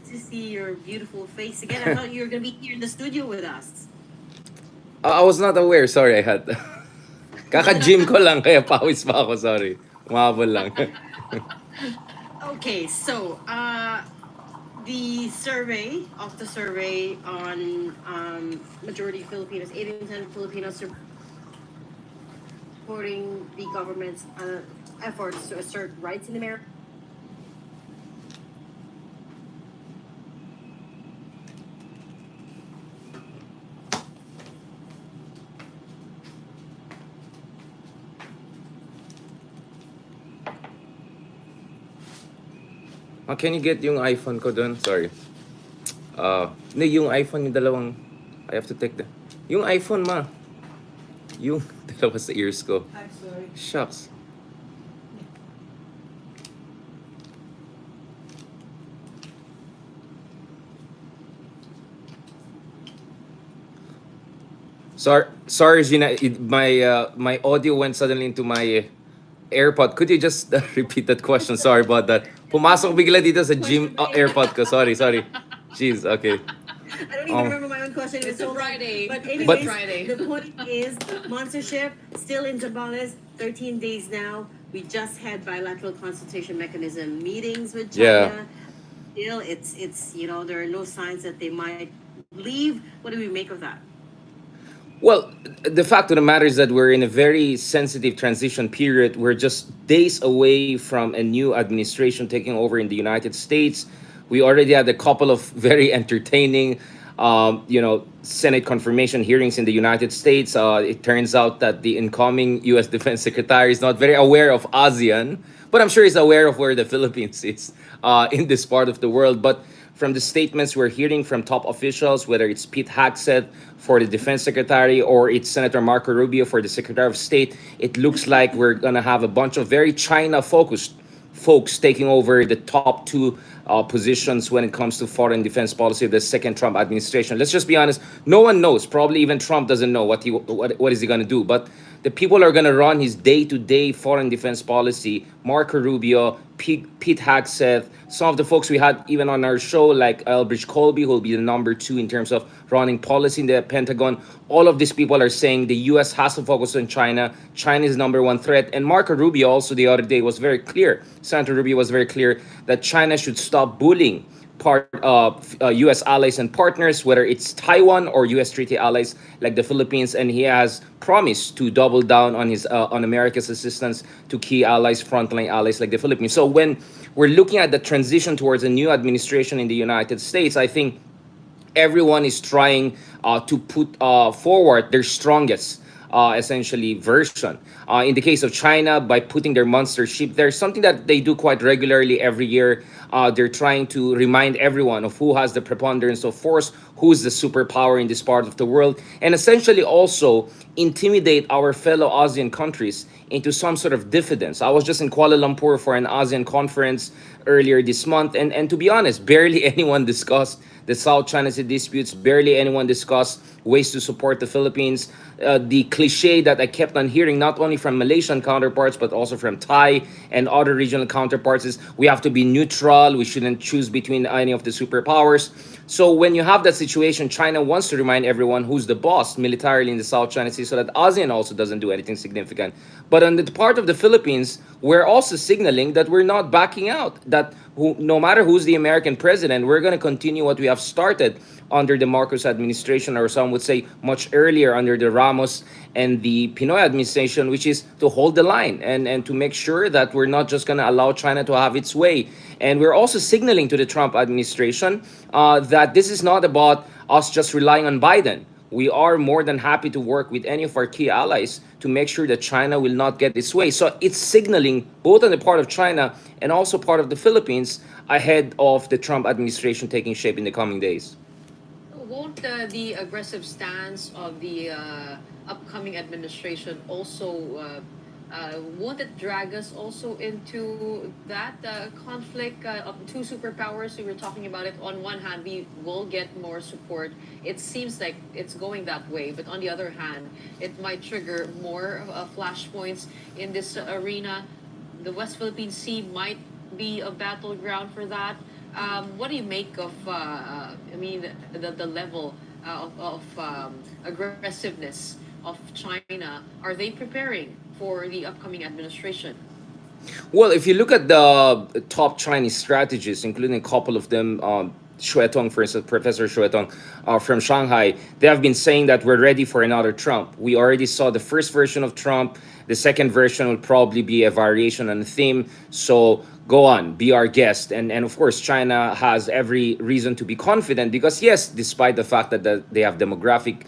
to see your beautiful face again. I thought you were going to be here in the studio with us. I was not aware. Sorry, I had... Kaka-gym ko lang, kaya pawis pa ako. Sorry. Umahabol lang. Okay, so the survey of the survey on majority Filipinos, 80% of Filipinos supporting the government's efforts to assert rights in America. Can you get yung iPhone ko dun? Sorry. Hindi, yung iPhone, yung dalawang... I have to take the... Yung iPhone, ma. Yung dalawa sa ears ko. I'm sorry. Shucks. Sorry, Gina. My audio went suddenly into my AirPod. Could you just repeat that question? Sorry about that. Pumasok bigla dito sa gym AirPod ko. Sorry. Jeez, okay. I don't even remember my own question. It's a Friday. But It's anyways, Friday. the point is, monstership still in Zambales, 13 days now. We just had bilateral consultation mechanism meetings with China. Still, it's there are no signs that they might leave. What do we make of that? Well, the fact of the matter is that we're in a very sensitive transition period. We're just days away from a new administration taking over in the United States. We already had a couple of very entertaining, Senate confirmation hearings in the United States. It turns out that the incoming U.S. Defense Secretary is not very aware of ASEAN, but I'm sure he's aware of where the Philippines is in this part of the world. But from the statements we're hearing from top officials, whether it's Pete Hegseth for the defense secretary or it's Senator Marco Rubio for the Secretary of State, it looks like we're going to have a bunch of very China-focused folks taking over the top two positions when it comes to foreign defense policy of the second Trump administration. Let's just be honest. No one knows. Probably even Trump doesn't know what is he going to do. But the people are going to run his day-to-day foreign defense policy. Marco Rubio, Pete Hegseth, some of the folks we had even on our show, like Elbridge Colby, who will be the number two in terms of running policy in the Pentagon. All of these people are saying the U.S. has to focus on China. China is number one threat. And Marco Rubio also the other day was very clear. Senator Rubio was very clear that China should stop bullying part of U.S. allies and partners, whether it's Taiwan or U.S. treaty allies like the Philippines, and he has promised to double down on his on America's assistance to key allies, frontline allies like the Philippines. So when we're looking at the transition towards a new administration in the United States, I think everyone is trying to put forward their strongest essentially version. In the case of China, by putting their monster ship there, something that they do quite regularly every year. They're trying to remind everyone of who has the preponderance of force, who's the superpower in this part of the world, and essentially also intimidate our fellow ASEAN countries into some sort of diffidence. I was just in Kuala Lumpur for an ASEAN conference earlier this month, and to be honest, barely anyone discussed the South China Sea disputes. Barely anyone discussed ways to support the Philippines. The cliche that I kept on hearing, not only from Malaysian counterparts, but also from Thai and other regional counterparts, is we have to be neutral. We shouldn't choose between any of the superpowers. So when you have that situation, China wants to remind everyone who's the boss militarily in the South China Sea so that ASEAN also doesn't do anything significant. But on the part of the Philippines, we're also signaling that we're not backing out, that no matter who's the American president, we're going to continue what we have started under the Marcos administration, or some would say much earlier under the Ramos and the Pinoy administration, which is to hold the line and to make sure that we're not just going to allow China to have its way. And we're also signaling to the Trump administration that this is not about us just relying on Biden. We are more than happy to work with any of our key allies to make sure that China will not get its way. So it's signaling both on the part of China and also part of the Philippines ahead of the Trump administration taking shape in the coming days. Won't the aggressive stance of the upcoming administration also won't it drag us also into that conflict of two superpowers? We were talking about it. On one hand, we will get more support. It seems like it's going that way, but on the other hand, it might trigger more flashpoints in this arena. The West Philippine Sea might be a battleground for that. What do you make of, I mean, the level of aggressiveness of China? Are they preparing for the upcoming administration? Well, if you look at the top Chinese strategists, including a couple of them, Tong, for instance, Professor Tong from Shanghai, they have been saying that we're ready for another Trump. We already saw the first version of Trump. The second version will probably be a variation on the theme. So go on, be our guest. And of course, China has every reason to be confident because, yes, despite the fact that they have demographic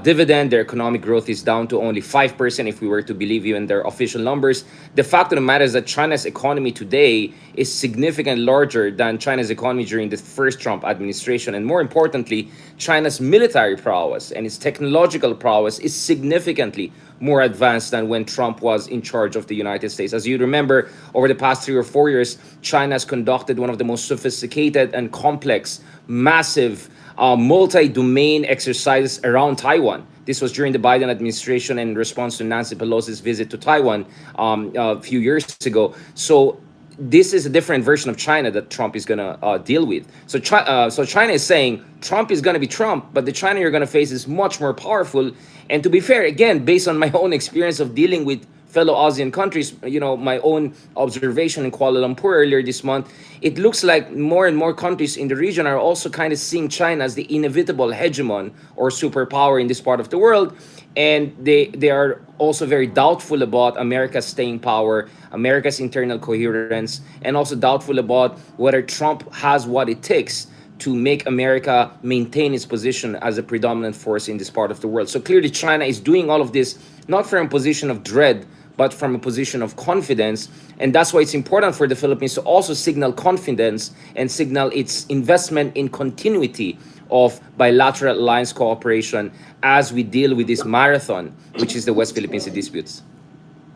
dividend. Their economic growth is down to only 5% if we were to believe even their official numbers. The fact of the matter is that China's economy today is significantly larger than China's economy during the first Trump administration. And more importantly, China's military prowess and its technological prowess is significantly more advanced than when Trump was in charge of the United States. As you remember, over the past 3 or 4 years, China has conducted one of the most sophisticated and complex, massive multi-domain exercises around Taiwan. This was during the Biden administration in response to Nancy Pelosi's visit to Taiwan a few years ago. So this is a different version of China that Trump is going to deal with. So China is saying Trump is going to be Trump, but the China you're going to face is much more powerful. And to be fair, again, based on my own experience of dealing with fellow ASEAN countries, my own observation in Kuala Lumpur earlier this month, it looks like more and more countries in the region are also kind of seeing China as the inevitable hegemon or superpower in this part of the world. And they are also very doubtful about America's staying power, America's internal coherence, and also doubtful about whether Trump has what it takes to make America maintain its position as a predominant force in this part of the world. So clearly, China is doing all of this not from a position of dread, but from a position of confidence. And that's why it's important for the Philippines to also signal confidence and signal its investment in continuity of bilateral alliance cooperation as we deal with this marathon, which is the West Philippine Sea disputes.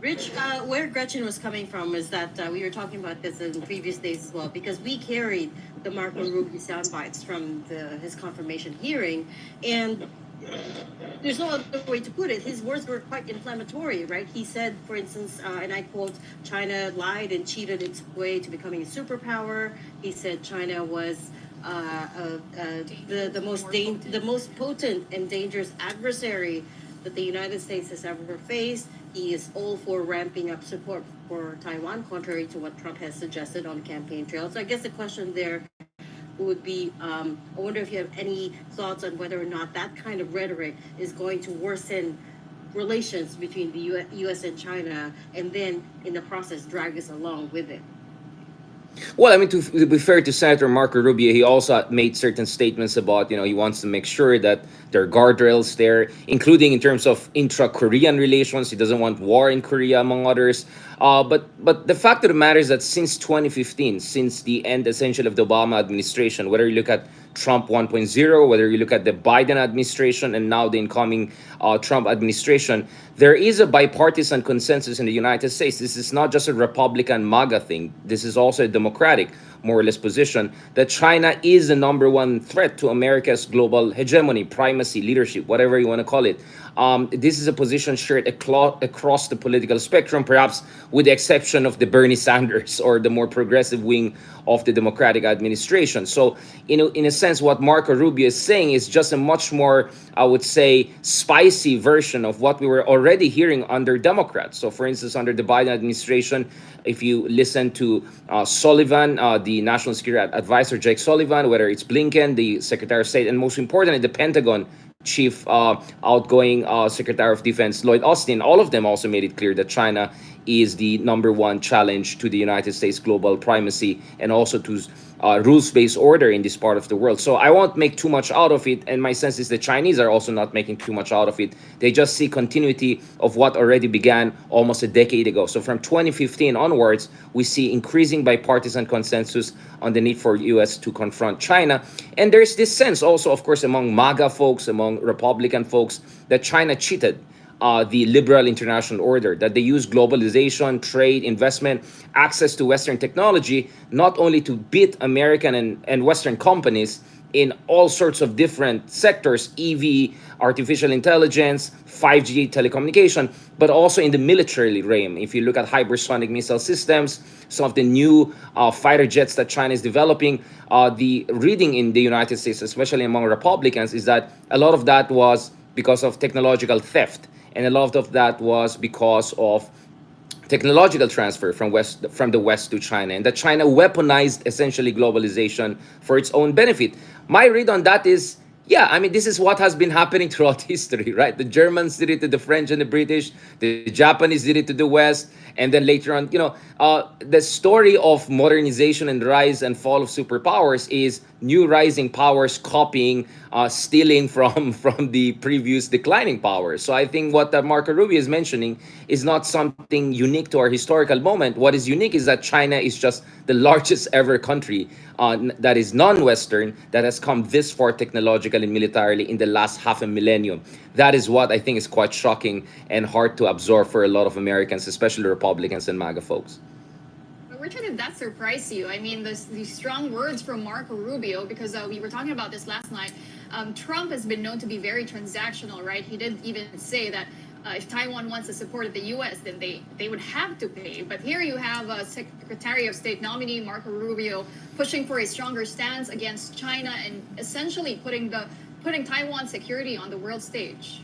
Rich, where Gretchen was coming from is that we were talking about this in previous days as well, because we carried the Marco Rubio sound bites from his confirmation hearing, and there's no other way to put it. His words were quite inflammatory, right? He said, for instance, and I quote, China lied and cheated its way to becoming a superpower. He said China was the most potent and dangerous adversary that the United States has ever faced. He is all for ramping up support for Taiwan, contrary to what Trump has suggested on the campaign trail. So I guess the question there would be, I wonder if you have any thoughts on whether or not that kind of rhetoric is going to worsen relations between the U.S. and China, and then in the process drag us along with it. Well, I mean, to be fair to Senator Marco Rubio, he also made certain statements about, he wants to make sure that there are guardrails there, including in terms of intra-Korean relations. He doesn't want war in Korea, among others. But the fact of the matter is that since 2015, since the end essentially of the Obama administration, whether you look at Trump 1.0, whether you look at the Biden administration and now the incoming Trump administration, there is a bipartisan consensus in the United States. This is not just a Republican MAGA thing. This is also a Democratic, more or less, position that China is the number one threat to America's global hegemony, primacy, leadership, whatever you want to call it. This is a position shared across the political spectrum, perhaps with the exception of the Bernie Sanders or the more progressive wing of the Democratic administration. So, in a sense, what Marco Rubio is saying is just a much more, I would say, spicy version of what we were already hearing under Democrats. So, for instance, under the Biden administration, if you listen to Sullivan, the National Security Advisor, Jake Sullivan, whether it's Blinken, the Secretary of State, and most importantly, the Pentagon Chief outgoing Secretary of Defense Lloyd Austin, all of them also made it clear that China is the number one challenge to the United States global primacy and also to rules-based order in this part of the world. So I won't make too much out of it, and my sense is the Chinese are also not making too much out of it. They just see continuity of what already began almost a decade ago. So from 2015 onwards, we see increasing bipartisan consensus on the need for U.S. to confront China. And there's this sense also, of course, among MAGA folks, among Republican folks, that China cheated the liberal international order, that they use globalization, trade, investment, access to Western technology, not only to beat American and Western companies in all sorts of different sectors, EV, artificial intelligence, 5G telecommunication, but also in the military realm. If you look at hypersonic missile systems, some of the new fighter jets that China is developing, the reading in the United States, especially among Republicans, is that a lot of that was because of technological theft, and a lot of that was because of technological transfer from the West to China, and that China weaponized essentially globalization for its own benefit. My read on that is, yeah, I mean, this is what has been happening throughout history, right? The Germans did it to the French and the British, the Japanese did it to the West, and then later on, the story of modernization and rise and fall of superpowers is new rising powers copying, stealing from from the previous declining powers. So I think what Marco Rubio is mentioning is not something unique to our historical moment. What is unique is that China is just the largest ever country that is non-Western that has come this far technologically and militarily in the last half a millennium. That is what I think is quite shocking and hard to absorb for a lot of Americans, especially Republicans and MAGA folks. But Richard, did that surprise you? I mean, these strong words from Marco Rubio, because we were talking about this last night. Trump has been known to be very transactional, right? He did even say that if Taiwan wants the support of the U.S., then they would have to pay. But here you have Secretary of State nominee Marco Rubio pushing for a stronger stance against China and essentially putting Taiwan's security on the world stage.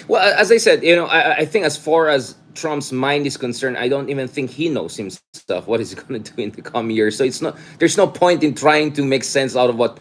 Well, as I said, I think as far as Trump's mind is concerned, I don't even think he knows himself what he's going to do in the coming years. So there's no point in trying to make sense out of what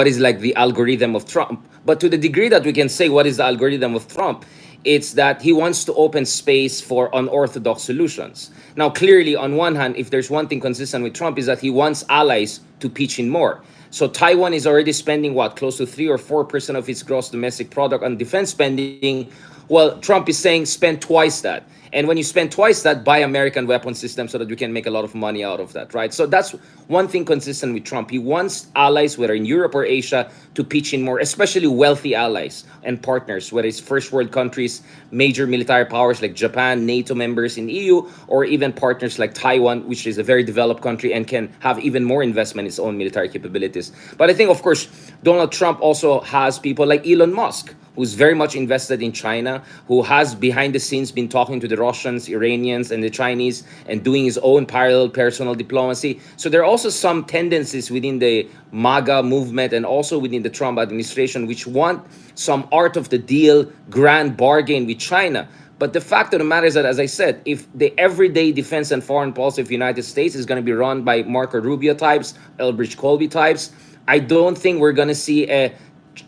is like the algorithm of Trump. But to the degree that we can say what is the algorithm of Trump, it's that he wants to open space for unorthodox solutions. Now, clearly, on one hand, if there's one thing consistent with Trump is that he wants allies to pitch in more. So Taiwan is already spending close to 3 or 4% of its gross domestic product on defense spending. Well, Trump is saying spend twice that. And when you spend twice that, buy American weapon systems so that we can make a lot of money out of that, right? So that's one thing consistent with Trump. He wants allies, whether in Europe or Asia, to pitch in more, especially wealthy allies and partners, whether it's first world countries, major military powers like Japan, NATO members in EU, or even partners like Taiwan, which is a very developed country and can have even more investment in its own military capabilities. But I think, of course, Donald Trump also has people like Elon Musk, who's very much invested in China, who has behind the scenes been talking to the Russians, Iranians, and the Chinese and doing his own parallel personal diplomacy. So there are also some tendencies within the MAGA movement and also within the Trump administration which want some art of the deal, grand bargain with China. But the fact of the matter is that, as I said, if the everyday defense and foreign policy of the United States is going to be run by Marco Rubio types, Elbridge Colby types, I don't think we're going to see a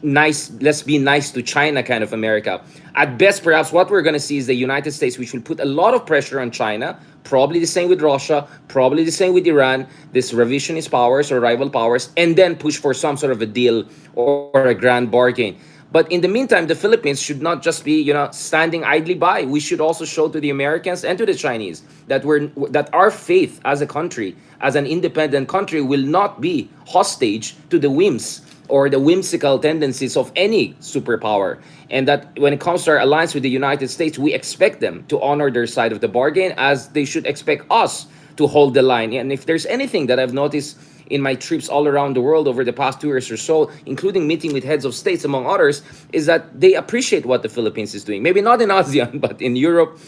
nice, let's be nice to China kind of America. At best, perhaps what we're going to see is the United States, which will put a lot of pressure on China, probably the same with Russia, probably the same with Iran, this revisionist powers or rival powers, and then push for some sort of a deal or a grand bargain. But in the meantime, the Philippines should not just be, standing idly by. We should also show to the Americans and to the Chinese that our faith as a country, as an independent country, will not be hostage to the whims or the whimsical tendencies of any superpower. And that when it comes to our alliance with the United States, we expect them to honor their side of the bargain as they should expect us to hold the line. And if there's anything that I've noticed in my trips all around the world over the past 2 years or so, including meeting with heads of states, among others, is that they appreciate what the Philippines is doing. Maybe not in ASEAN, but in Europe,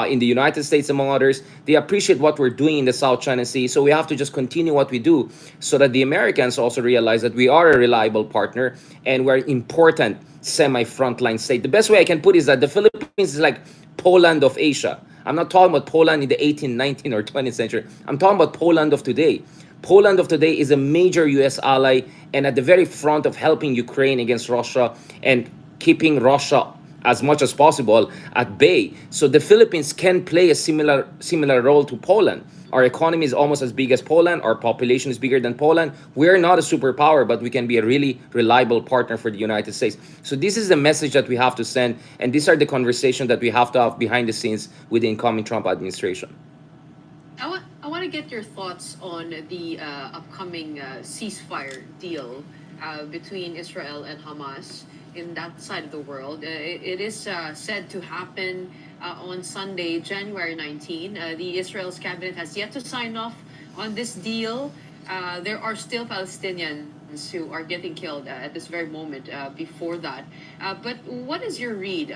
in the United States, among others, they appreciate what we're doing in the South China Sea. So we have to just continue what we do so that the Americans also realize that we are a reliable partner and we're an important semi-frontline state. The best way I can put it is that the Philippines is like Poland of Asia. I'm not talking about Poland in the 18th, 19th, or 20th century. I'm talking about Poland of today. Poland of today is a major U.S. ally and at the very front of helping Ukraine against Russia and keeping Russia as much as possible at bay. So the Philippines can play a similar role to Poland. Our economy is almost as big as Poland. Our population is bigger than Poland. We're not a superpower, but we can be a really reliable partner for the United States. So this is the message that we have to send, and these are the conversations that we have to have behind the scenes with the incoming Trump administration. I want to get your thoughts on the upcoming ceasefire deal between Israel and Hamas. in that side of the world. It is said to happen on Sunday, January 19. The Israel's cabinet has yet to sign off on this deal. There are still Palestinians who are getting killed at this very moment before that. But what is your read?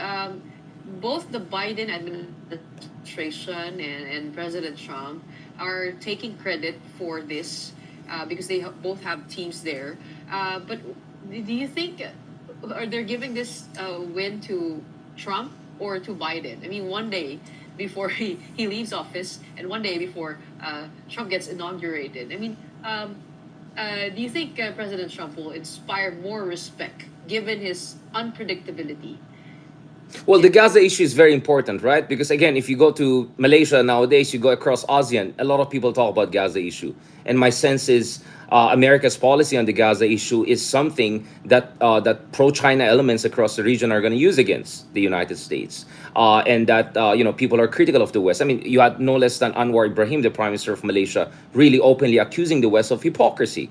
Both the Biden administration and President Trump are taking credit for this because they both have teams there. But do you think are they giving this win to Trump or to Biden? I mean, one day before he leaves office and one day before Trump gets inaugurated. I mean, do you think President Trump will inspire more respect given his unpredictability? Well, the Gaza issue is very important, right? Because again, if you go to Malaysia nowadays, you go across ASEAN, a lot of people talk about Gaza issue. And my sense is America's policy on the Gaza issue is something that pro-China elements across the region are going to use against the United States, and that people are critical of the West. I mean, you had no less than Anwar Ibrahim, the Prime Minister of Malaysia, really openly accusing the West of hypocrisy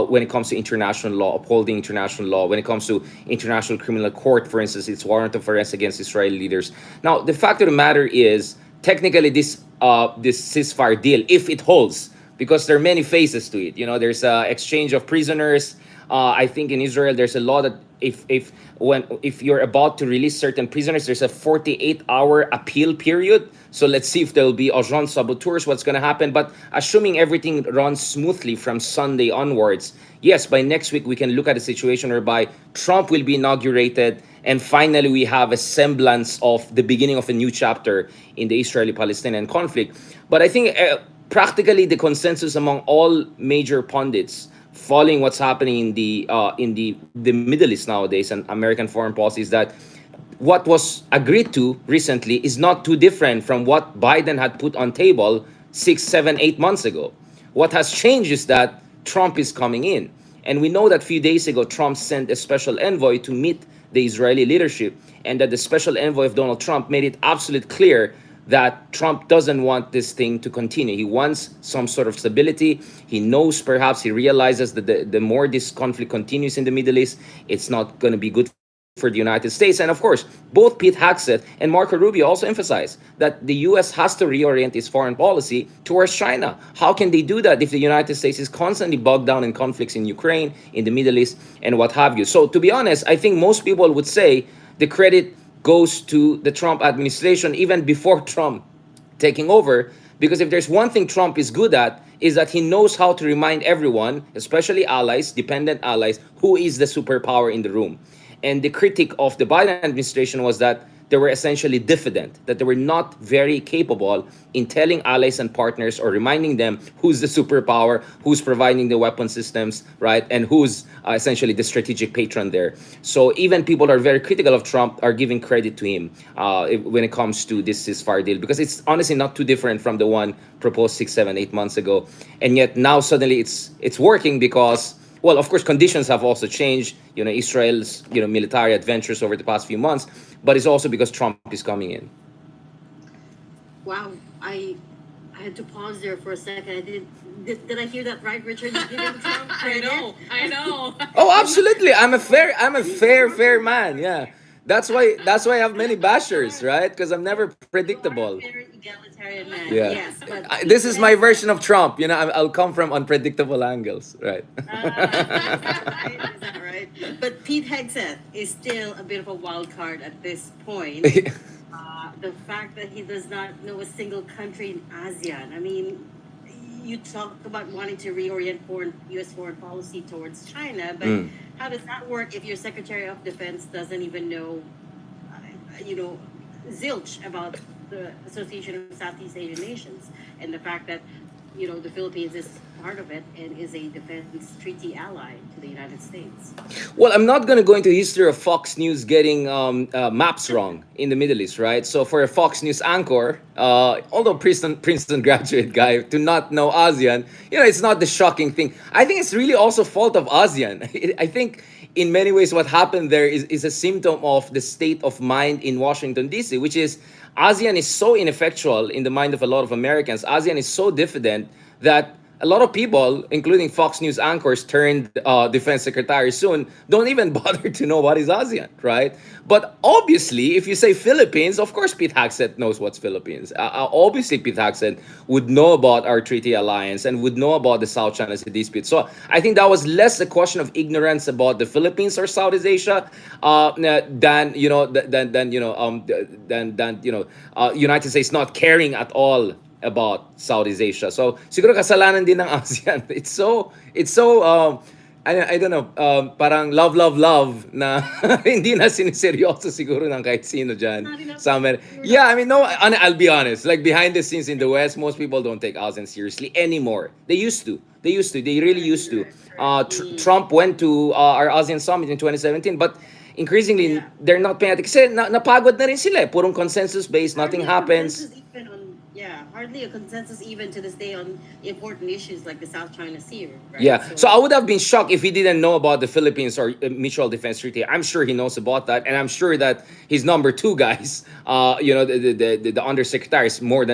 when it comes to international law, upholding international law. When it comes to International Criminal Court, for instance, its warrant of arrest against Israeli leaders. Now, the fact of the matter is, technically, this ceasefire deal, if it holds, because there are many phases to it. There's exchange of prisoners. I think in Israel there's a law that if you're about to release certain prisoners, there's a 48-hour appeal period. So let's see if there'll be agents saboteurs, what's going to happen. But assuming everything runs smoothly from Sunday onwards, yes, by next week we can look at a situation whereby Trump will be inaugurated, and finally we have a semblance of the beginning of a new chapter in the Israeli-Palestinian conflict. But I think practically the consensus among all major pundits following what's happening in the Middle East nowadays and American foreign policy is that what was agreed to recently is not too different from what Biden had put on table 6, 7, 8 months ago. What has changed is that Trump is coming in. And we know that a few days ago, Trump sent a special envoy to meet the Israeli leadership, and that the special envoy of Donald Trump made it absolutely clear that Trump doesn't want this thing to continue. He wants some sort of stability. He knows, perhaps he realizes that the more this conflict continues in the Middle East, it's not going to be good for the United States. And of course, both Pete Hegseth and Marco Rubio also emphasize that the U.S. has to reorient its foreign policy towards China. How can they do that if the United States is constantly bogged down in conflicts in Ukraine, in the Middle East, and what have you? So to be honest, I think most people would say the credit goes to the Trump administration even before Trump taking over, because if there's one thing Trump is good at, is that he knows how to remind everyone, especially allies, dependent allies, who is the superpower in the room. And the critique of the Biden administration was that they were essentially diffident, that they were not very capable in telling allies and partners or reminding them who's the superpower, who's providing the weapon systems, right? And who's essentially the strategic patron there. So even people who are very critical of Trump are giving credit to him when it comes to this ceasefire deal, because it's honestly not too different from the one proposed 6, 7, 8 months ago. And yet now suddenly it's working because, well, of course, conditions have also changed. Israel's military adventures over the past few months, but it's also because Trump is coming in. Wow, I had to pause there for a second. Did I hear that right, Richard? You're giving Trump credit? I know. Oh, absolutely. I'm a fair man. Yeah. That's why I have many bashers, right? Because I'm never predictable. You are a very egalitarian man. Yeah. Yes, but This is my version of Trump. I'll come from unpredictable angles, right? is that right? But Pete Hegseth is still a bit of a wild card at this point. The fact that he does not know a single country in ASEAN. I mean, you talk about wanting to reorient U.S. foreign policy towards China, but how does that work if your Secretary of Defense doesn't even know, zilch about the Association of Southeast Asian Nations and the fact that, the Philippines is part of it and is a defense treaty ally to the United States? Well, I'm not going to go into history of Fox News getting maps wrong in the Middle East, right? So for a Fox News anchor, although Princeton graduate guy, to not know ASEAN, it's not the shocking thing. I think it's really also fault of ASEAN. I think in many ways what happened there is a symptom of the state of mind in Washington, D.C., which is ASEAN is so ineffectual in the mind of a lot of Americans. ASEAN is so diffident that a lot of people, including Fox News anchors turned defense secretary soon, don't even bother to know what is ASEAN, right? But obviously, if you say Philippines, of course Pete Hagsett knows what's Philippines. Obviously, Pete Hagsett would know about our treaty alliance and would know about the South China Sea dispute. So I think that was less a question of ignorance about the Philippines or Southeast Asia than United States not caring at all about Southeast Asia. So siguro kasalanan din ng ASEAN. I don't know, parang love, love, love na hindi na siniseryoso siguro ng kahit sino dyan. Not enough. Yeah, I mean, no, I'll be honest. Like behind the scenes in the West, most people don't take ASEAN seriously anymore. They used to. They really used to. Trump went to our ASEAN summit in 2017, but increasingly, Yeah. they're not paying attention. Kasi napagod na rin sila. Purong consensus-based, nothing Hardly a happens. consensus even on, yeah, hardly a consensus even to this day on important issues like the South China Sea, right? Yeah. So I would have been shocked if he didn't know about the Philippines or mutual defense treaty. I'm sure he knows about that, and I'm sure that his number two guys, the undersecretaries, more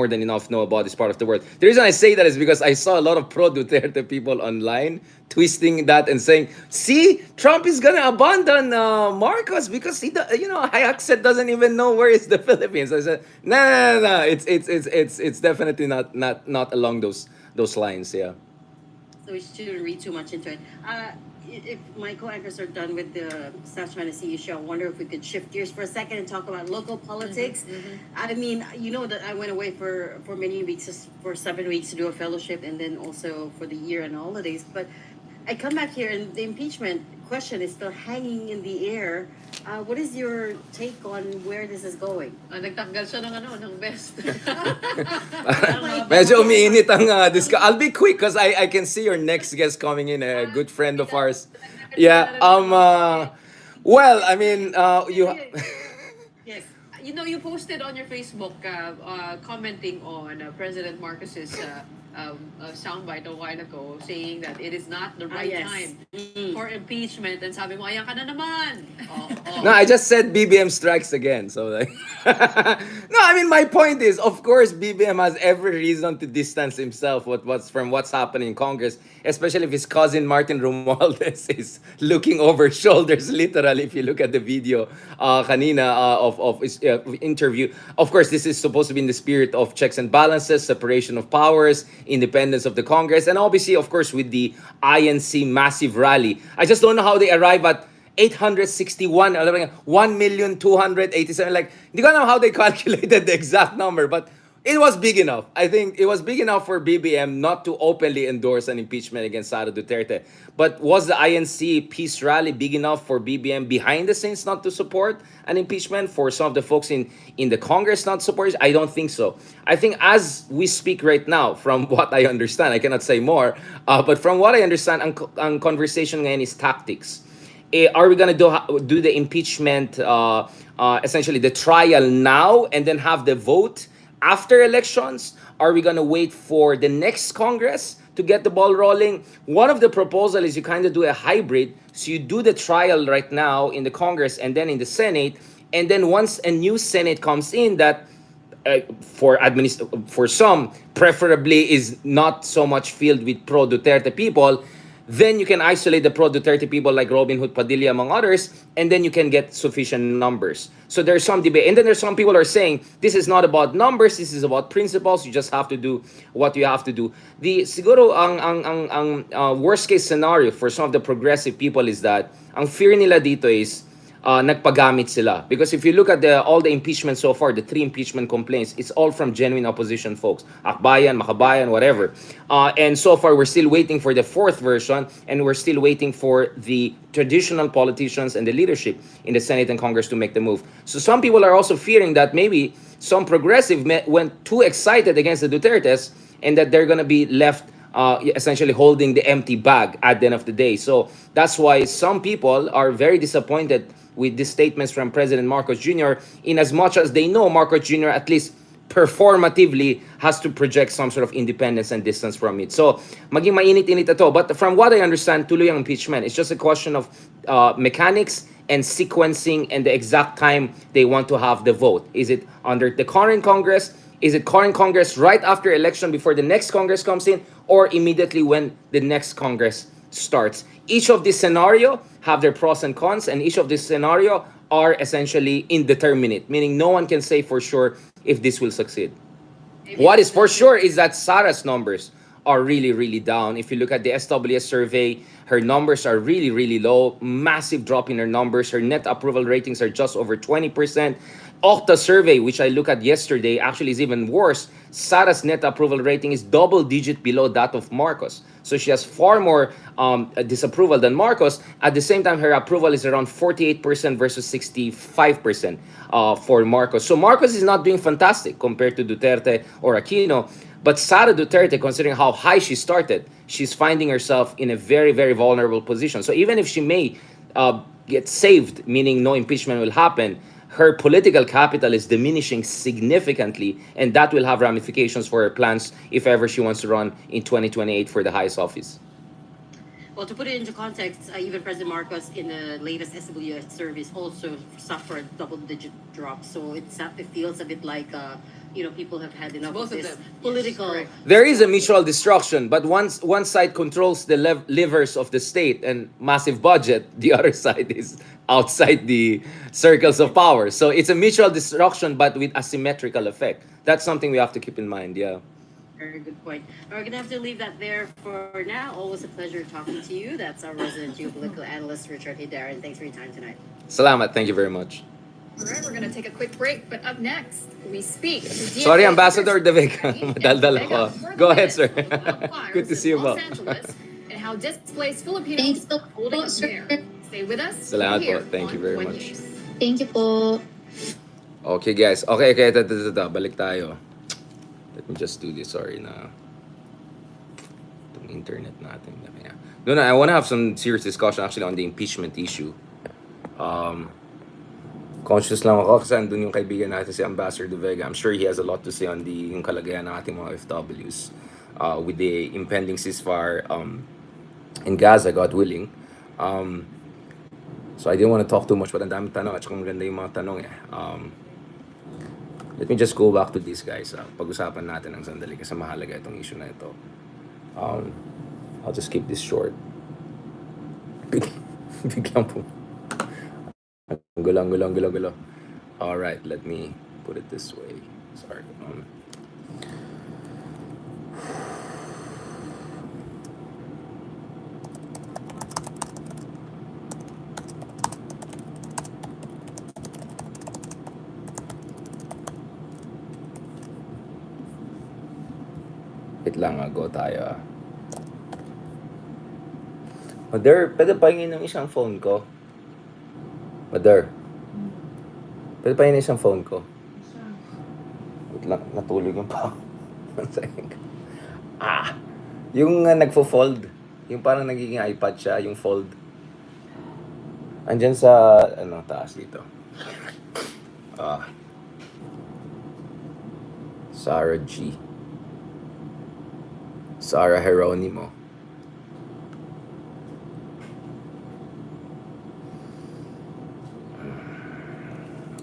than enough know about this part of the world. The reason I say that is because I saw a lot of pro Duterte people online twisting that and saying, "See, Trump is gonna abandon Marcos because Hayaxet doesn't even know where is the Philippines." I said, "No, no, no, no. It's definitely not along those lines." Yeah. So we shouldn't read too much into it. If my co-anchors are done with the South China Sea issue, I wonder if we could shift gears for a second and talk about local politics. I mean, you know that I went away for many weeks, for 7 weeks to do a fellowship, and then also for the year and holidays. But I come back here, and the impeachment question is still hanging in the air. What is your take on where this is going? Nagtanggal siya ng best. Medyo umiinit ang I'll be quick because I can see your next guest coming in, a good friend of ours. Yeah. Well, I mean, you. Yes. You posted on your Facebook commenting on President Marcos's soundbite a while ago saying that it is not the right yes. time for impeachment, and sabi mo, ayan ka na naman. No, I just said BBM strikes again. So like, no, I mean my point is, of course, BBM has every reason to distance himself from what's happening in Congress, especially if his cousin Martin Romualdez is looking over shoulders, literally. If you look at the video, kanina of his interview, of course, this is supposed to be in the spirit of checks and balances, separation of powers, independence of the Congress, and obviously, of course, with the INC massive rally. I just don't know how they arrive at 861, 1,287,000. Like, hindi ko know how they calculated the exact number, but it was big enough. I think it was big enough for BBM not to openly endorse an impeachment against Sara Duterte. But was the INC peace rally big enough for BBM behind the scenes not to support an impeachment, for some of the folks in the Congress not to support it? I don't think so. I think as we speak right now, from what I understand, I cannot say more, but from what I understand, ang conversation ngayon is tactics. Are we going to do the impeachment, essentially the trial now and then have the vote after elections? Are we going to wait for the next Congress to get the ball rolling? One of the proposals is you kind of do a hybrid. So you do the trial right now in the Congress and then in the Senate. And then once a new Senate comes in that for some, preferably is not so much filled with pro-Duterte people, then you can isolate the pro-Duterte people like Robin Hood Padilla, among others, and then you can get sufficient numbers. So there's some debate. And then there's some people are saying, this is not about numbers, this is about principles, you just have to do what you have to do. Siguro, ang worst case scenario for some of the progressive people is that, ang fear nila dito is, nagpagamit sila. Because if you look at all the impeachment so far, the 3 impeachment complaints, it's all from genuine opposition folks. Akbayan, Makabayan, whatever. And so far, we're still waiting for the 4th version, and we're still waiting for the traditional politicians and the leadership in the Senate and Congress to make the move. So some people are also fearing that maybe some progressive went too excited against the Dutertes, and that they're going to be left essentially holding the empty bag at the end of the day. So that's why some people are very disappointed with these statements from President Marcos Jr. in as much as they know Marcos Jr. at least performatively has to project some sort of independence and distance from it. So maging mainit-init ito. But from what I understand, tuloy ang impeachment. It's just a question of mechanics and sequencing and the exact time they want to have the vote. Is it under the current Congress? Is it current Congress right after election before the next Congress comes in, or immediately when the next Congress starts? Each of these scenario have their pros and cons, and each of these scenario are essentially indeterminate, meaning no one can say for sure if this will succeed. Maybe What is this for is sure is that Sarah's numbers are really, really down. If you look at the SWS survey, her numbers are really, really low. Massive drop in her numbers. Her net approval ratings are just over 20%. Okta survey, which I looked at yesterday, actually is even worse. Sarah's net approval rating is double digit below that of Marcos. So she has far more disapproval than Marcos. At the same time, her approval is around 48% versus 65% for Marcos. So Marcos is not doing fantastic compared to Duterte or Aquino. But Sara Duterte, considering how high she started, she's finding herself in a very, very vulnerable position. So even if she may get saved, meaning no impeachment will happen, her political capital is diminishing significantly, and that will have ramifications for her plans if ever she wants to run in 2028 for the highest office. Well, to put it into context, even President Marcos in the latest SWS service also suffered double-digit drops. So it feels a bit like people have had enough both of of this them. Yes, political. correct. There is a mutual destruction, but one side controls the livers of the state and massive budget. The other side is outside the circles of power. So it's a mutual destruction, but with asymmetrical effect. That's something we have to keep in mind. Yeah. Very good point. We're gonna have to leave that there for now. Always a pleasure talking to you. That's our resident geopolitical analyst, Richard Hidarin. Thanks for your time tonight. Salamat. Thank you very much. All right, we're gonna take a quick break, but up next, we speak. to Sorry, DFA Ambassador De Vega. Secretary Madaldal Vega ako. for the Go ahead, latest sir. on wildfires Good to see you, in Los Bob. Angeles and how displaced Filipinos are holding up there. Stay with us. Salamat here po. Thank you on very One much. News. Thank you po. Okay, guys. Okay. Ito. Balik tayo. Let me just do this. Sorry na itong internet natin. No, I want to have some serious discussion actually on the impeachment issue. Conscious lang ako kasi andun yung kaibigan natin si Ambassador De Vega. I'm sure he has a lot to say on yung kalagayan ng ating mga OFWs with the impending ceasefire in Gaza, God willing. So I didn't want to talk too much, but ang daming tanong at saka maganda yung mga tanong eh. Let me just go back to this, guys. Pag-usapan natin ng sandali kasi mahalaga itong issue na ito. I'll just keep this short. Biglang po. Gulo. Alright, let me put it this way. Sorry. Wait lang, go tayo. Mother, pwede pahingin ng isang phone ko? Mother, pwede pahingin ng isang phone ko? Wait lang, natulog yung pa. One second. Yung nagfo-fold. Yung parang nagiging iPad siya, yung fold. Andyan sa, taas dito. Sarah G. Sarah Geronimo.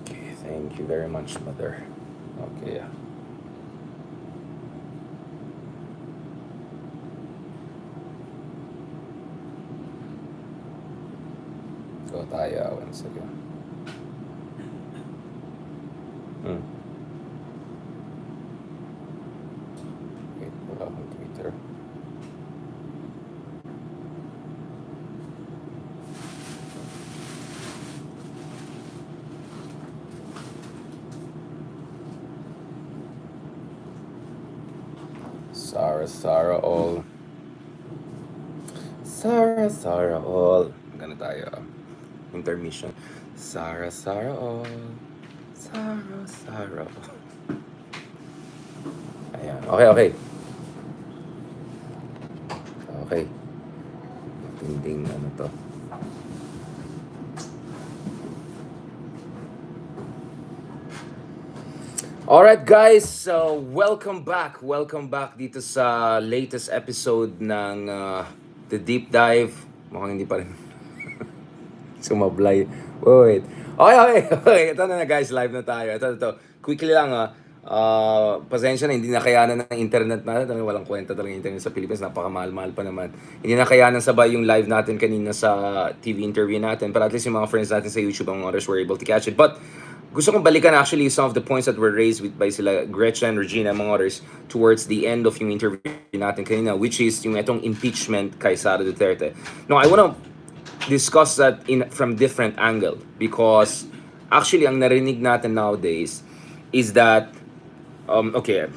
Okay, thank you very much, Mother. Okay. Go tayo. One second. Wait, wala akong Twitter. Sarah all. Sarah all. Gana tayo. Intermission. Sarah all. Sarah all. Ayan. Okay. Okay. Tinding to. Alright guys, so welcome back dito sa latest episode ng The Deep Dive. Mukhang hindi pa rin sumablay. Wait. Okay. Ito na guys, live na tayo. Ito. Quickly lang Pasensya na, hindi nakayanan ng internet natin. Talagang walang kwenta talaga yung internet sa Pilipinas. Napakamahal-mahal pa naman. Hindi nakayanan sabay yung live natin kanina sa TV interview natin. But at least yung mga friends natin sa YouTube, ang others were able to catch it. But gusto kong balikan actually some of the points that were raised by sila Gretchen, Regina, among others towards the end of yung interview natin kanina, which is yung itong impeachment kay Sara Duterte. No, I wanna discuss that from different angle because actually ang narinig natin nowadays is that okay,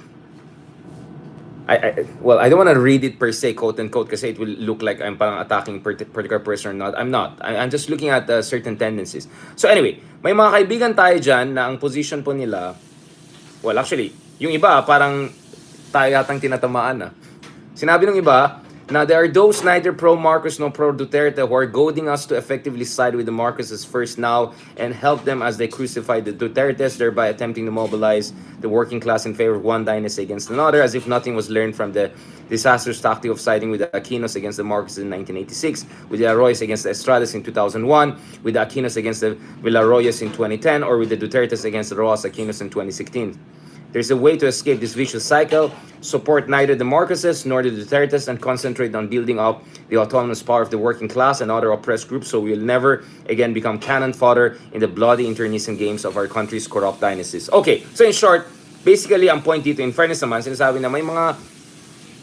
well, I don't want to read it per se, quote unquote, kasi it will look like I'm parang attacking particular person or not. I'm not. I'm just looking at certain tendencies. So anyway, may mga kaibigan tayo dyan na ang position po nila, well, actually, yung iba parang tayo yatang tinatamaan na. Sinabi ng iba, now there are those neither pro-Marcos nor pro-Duterte who are goading us to effectively side with the Marcoses first now and help them as they crucify the Dutertes, thereby attempting to mobilize the working class in favor of one dynasty against another, as if nothing was learned from the disastrous tactic of siding with the Aquinos against the Marcoses in 1986, with the Arroyos against the Estradas in 2001, with the Aquinos against the Villarroyos in 2010, or with the Dutertes against the Rojas Aquinos in 2016. There's a way to escape this vicious cycle, support neither the Marcoses nor the Dutertes, and concentrate on building up the autonomous power of the working class and other oppressed groups so we'll never again become cannon fodder in the bloody internecine games of our country's corrupt dynasties. Okay, so in short, basically, ang point dito, in fairness naman, sinasabi na may mga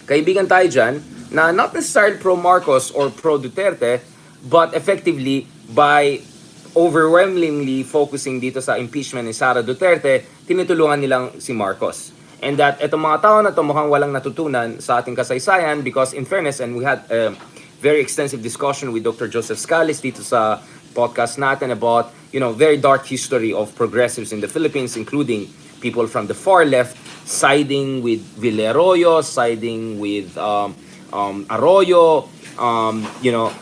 kaibigan tayo dyan na not necessarily pro-Marcos or pro-Duterte, but effectively by overwhelmingly focusing dito sa impeachment ni Sara Duterte, tinutulungan nilang si Marcos. And that itong mga tao na to mukhang walang natutunan sa ating kasaysayan because in fairness, and we had a very extensive discussion with Dr. Joseph Scales dito sa podcast natin about, very dark history of progressives in the Philippines, including people from the far left siding with Villarroyo, siding with Arroyo,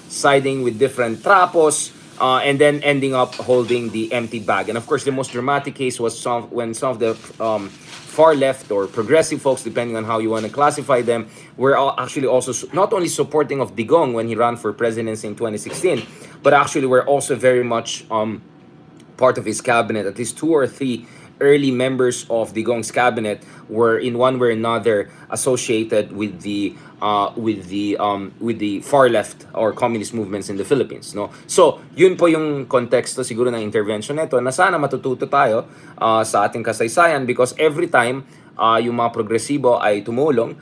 siding with different trapos, and then ending up holding the empty bag. And of course, the most dramatic case was when some of the far left or progressive folks, depending on how you want to classify them, were actually also not only supporting of Digong when he ran for presidency in 2016, but actually were also very much part of his cabinet. At least 2 or 3 early members of Digong's cabinet were in one way or another associated with the far left or communist movements in the Philippines, no? So, yun po yung konteksto siguro ng intervention nito na sana matututo tayo sa ating kasaysayan because every time yung mga progresibo ay tumulong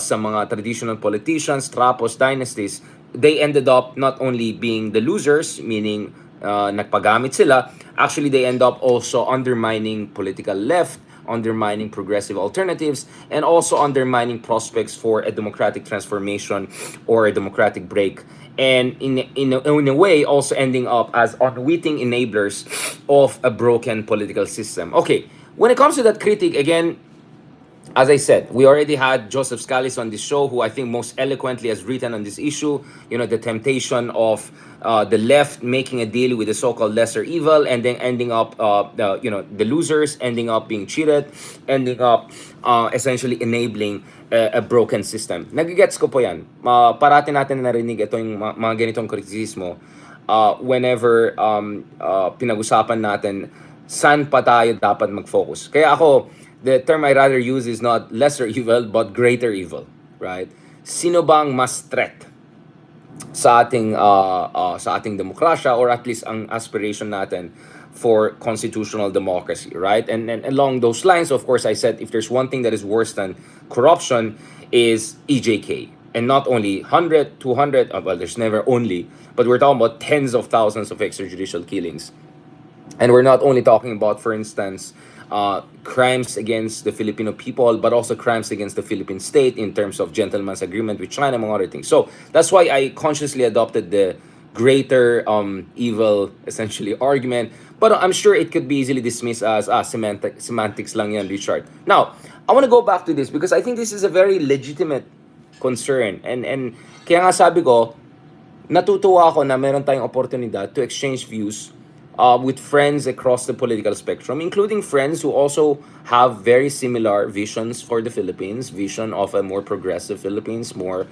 sa mga traditional politicians, trapos, dynasties, they ended up not only being the losers, meaning nagpagamit sila, actually they end up also undermining political left, undermining progressive alternatives, and also undermining prospects for a democratic transformation or a democratic break. And in a way, also ending up as unwitting enablers of a broken political system. Okay, when it comes to that critique, again, as I said, we already had Joseph Scales on this show, who I think most eloquently has written on this issue. The temptation of the left making a deal with the so-called lesser evil, and then ending up, the losers ending up being cheated, ending up essentially enabling a broken system. Nagigets ko po yan. Parati natin narinig itong mga ganitong kritisismo whenever pinag-usapan natin saan pa tayo dapat mag-focus. Kaya ako, the term I rather use is not lesser evil, but greater evil, right? Sino bang mas threat sa ating demokrasya, or at least ang aspiration natin for constitutional democracy, right? And along those lines, of course, I said if there's one thing that is worse than corruption is EJK. And not only 100, 200, well, there's never only, but we're talking about tens of thousands of extrajudicial killings. And we're not only talking about, for instance, crimes against the Filipino people, but also crimes against the Philippine state in terms of gentleman's agreement with China, among other things. So that's why I consciously adopted the greater evil, essentially, argument. But I'm sure it could be easily dismissed as semantics lang yan, Richard. Now, I want to go back to this because I think this is a very legitimate concern. And kaya nga sabi ko, natutuwa ako na meron tayong oportunidad to exchange views with friends across the political spectrum, including friends who also have very similar visions for the Philippines, vision of a more progressive Philippines, more